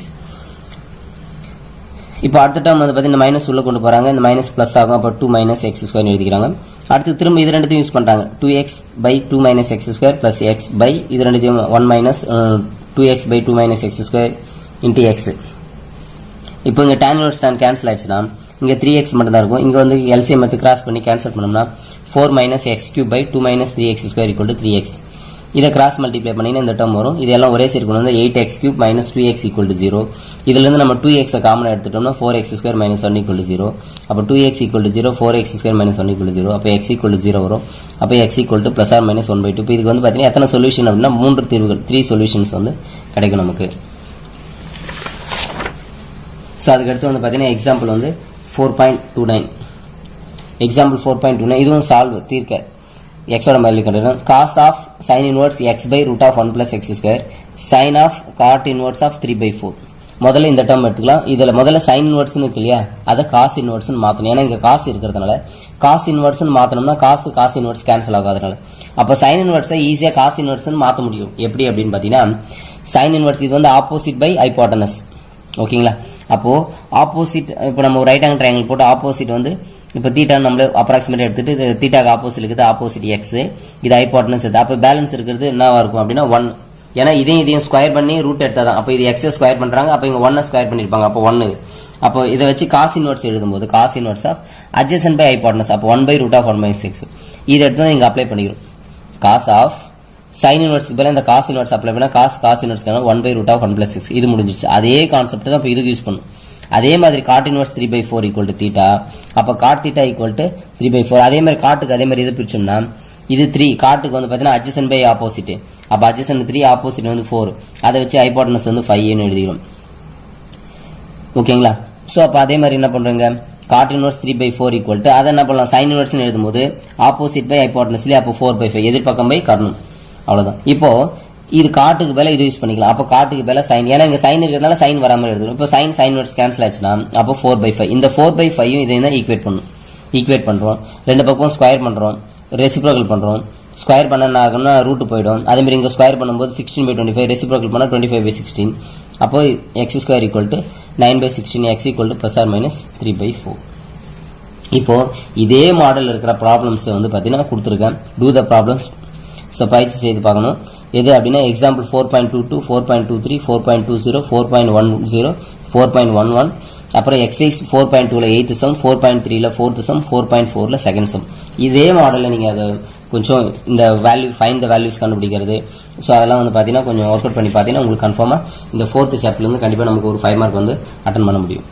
இப்போ அடுத்த டேர்ம் வந்து பார்த்தீங்கன்னா மைனஸ் உள்ள கொண்டு போகிறாங்க. இந்த மைனஸ் ப்ளஸ் ஆகும். அப்போ 2 minus x square எழுதிக்கிறாங்க. அடுத்து திரும்ப இது ரெண்டுத்தையும் யூஸ் பண்ணுறாங்க. 2x by 2 minus x square plus x by இது ரெண்டுத்தையும் 1 minus 2x by 2 minus x square into x. இப்போ இங்கே tan inverse tan கேன்சல் ஆயிடுச்சுன்னா இங்கே 3x மட்டும் தான் இருக்கும். இங்கே வந்து LCM எடுத்து கிராஸ் பண்ணி கேன்சல் பண்ணோம்னா 4 minus x cube by 2 minus 3x square equal to 3x. இதை கிராஸ் மல்டிப்ளை பண்ணிங்கன்னா இந்த டேர்ம் வரும். இதெல்லாம் ஒரே சைடு கொண்டு வந்து 8x cube minus 2x equal to 0. இதிலிருந்து நம்ம 2x காமன் எடுத்துட்டோம்னா 4x square minus 1 equal to 0. அப்போ 2x equal to 0 4x square minus 1 equal to 0. அப்போ x equal to 0 வரும். அப்போ x equal to plus or minus 1 by 2. இப்போ இதுக்கு வந்து பார்த்தீங்கன்னா எத்தனை சொல்யூஷன் அப்படின்னா 3 தீர்வுகள் 3 சொல்யூஷன்ஸ் வந்து கிடைக்கும் நமக்கு. ஸோ அதுக்கடுத்து வந்து பார்த்தீங்கன்னா எக்ஸாம்பிள் வந்து 4.29. எக்ஸாம்பிள் 4.29 இதுவும் சால்வ் தீர்க்க x ஓட வேல்யூ கண்டுபிடிக்கணும். cos of sin inverse x by root of 1 plus x square sin of cot inverse of 3 by 4. முதல்ல இந்த டேர்ம் எடுத்துக்கலாம். இதில் முதல்ல sin inverse இருக்கு இல்லையா அதை cos inverse மாற்றணும். ஏன்னா இங்கே காசு இருக்கிறதுனால cos inverse மாற்றணும்னா cos inverse கேன்சல் ஆகாதனால அப்போ sin inverse ஈஸியாக cos inverse மாற்ற முடியும். எப்படி அப்படின்னு பார்த்தீங்கன்னா sin inverse இது வந்து ஆப்போசிட் பை ஹைபோட்டனஸ். ஓகேங்களா? அப்போ ஆப்போசிட் இப்போ நம்ம ரைட் ஆங்கிள் ட்ரையாங்கிள் போட்டு ஆப்போசிட் வந்து இப்போ தீட்டா நம்மளே அப்ராக்சிமேட் எடுத்துட்டு தீட்டாக்கு ஆப்போசிட் இருக்குது ஆப்போசிட் எக்ஸ் இது ஹைபோட்டனஸ் இது. அப்போ பேலன்ஸ் இருக்கிறது என்னவா இருக்கும் அப்படின்னா 1. ஏன்னா இதையும் ஸ்கொயர் பண்ணி ரூட் எடுத்தால் தான். அப்போ இது எக்ஸை ஸ்கொயர் பண்ணுறாங்க. அப்போ இங்கே 1 ஸ்கொயர் பண்ணியிருப்பாங்க. அப்போ 1. அப்போ இதை வச்சு காஸ் இன்வர்ஸ் எழுதும்போது cos inverse of adjacent by hypotenuse அப்போ 1 by root of 1 by 6 இதை எடுத்து தான் இங்கே அப்ளை பண்ணிக்கிறோம். காஸ் ஆஃப் சைன் இன்வர்ஸ் இப்போ இந்த காஸ் இன்வர்ஸ் அப்ளை பண்ணால் cos inverse 1 by root of 1 plus 6 இது முடிஞ்சிச்சு. அதே கான்செப்ட் தான் இப்போ இதுக்கு யூஸ் பண்ணும். அதே மாதிரி cot inverse 3 by 4 equal to theta. அப்போ cot theta equal to 3 by 4. அதே மாதிரி காட்டுக்கு அதே மாதிரி இது பிரிச்சோம்னா இது 3 காட்டுக்கு வந்து பார்த்தீங்கன்னா அட்ஜசன்ட் பை ஆப்போசிட். அப்போ அட்ஜசன்ட் 3 ஆப்போசிட் வந்து 4 அதை வச்சு ஹைபோட்டனஸ் வந்து 5 எழுதிக்கிறோம். ஓகேங்களா? ஸோ அப்போ அதே மாதிரி என்ன பண்ணுறோங்க God inverse 3 by 4 equal to அதை என்ன பண்ணலாம் சைன் இன்வர்ஸ்னு எழுதும்போது ஆப்போசிட் பை ஹைபோட்டனஸ்லேயே அப்போ 4 by 5 எதிர்பக்கம் பை கர்ணும். அவ்வளோதான். இப்போ இது காட்டுக்கு மேலே இது யூஸ் பண்ணிக்கலாம். அப்போ காட்டுக்கு மேலே சைன் ஏன்னா இங்கே சைன் இருக்கிறதுனால சைன் வராமல் எழுதுறோம். இப்போ சைன் இன்வர்ஸ் கேன்சல் ஆச்சுன்னா அப்போ 4 by 5 இந்த 4 by 5 இதை தான் ஈக்குவேட் பண்ணுறோம். ரெண்டு பக்கம் ஸ்கொயர் பண்ணுறோம் ரெசிப்ரோக்கல் பண்ணுறோம். ஸ்கொயர் பண்ண என்ன ஆகும்னா ரூட் போயிடும். அதேமாதிரி இங்கே ஸ்கொயர் பண்ணும்போது 16 by 25 ரெசிப்ரோக்கல் பண்ணால் 25 by 16 அப்போ X square equal to 9 by 16 X equal to plus or minus 3 by 4. இப்போ இதே மாடல் இருக்கிற ப்ராப்ளம்ஸ் வந்து பார்த்தீங்கன்னா கொடுத்துருக்கேன். Two the problems. ஸோ பயிற்சி செய்து பார்க்கணும். எது அப்படின்னா எக்ஸாம்பிள் 4.22 4.23 4.20 4.10 4.11 அப்புறம் எக்ஸசைஸ் 4.2ல 8th சம் 4.3ல 4th சம் 4.4ல செகண்ட் சம். இதே மாடலில் நீங்கள் அதை கொஞ்சம் இந்த வேல்யூ ஃபைண்ட் த வேல்யூஸ் கண்டுபிடிக்கிறது. ஸோ அதெல்லாம் வந்து பார்த்தீங்கன்னா கொஞ்சம் ஒர்க் அவுட் பண்ணி பார்த்தீங்கன்னா உங்களுக்கு கன்ஃபார்மாக இந்த 4th சாப்டர்லேருந்து கண்டிப்பாக நமக்கு ஒரு 5 மார்க் வந்து அட்டன் பண்ண முடியும்.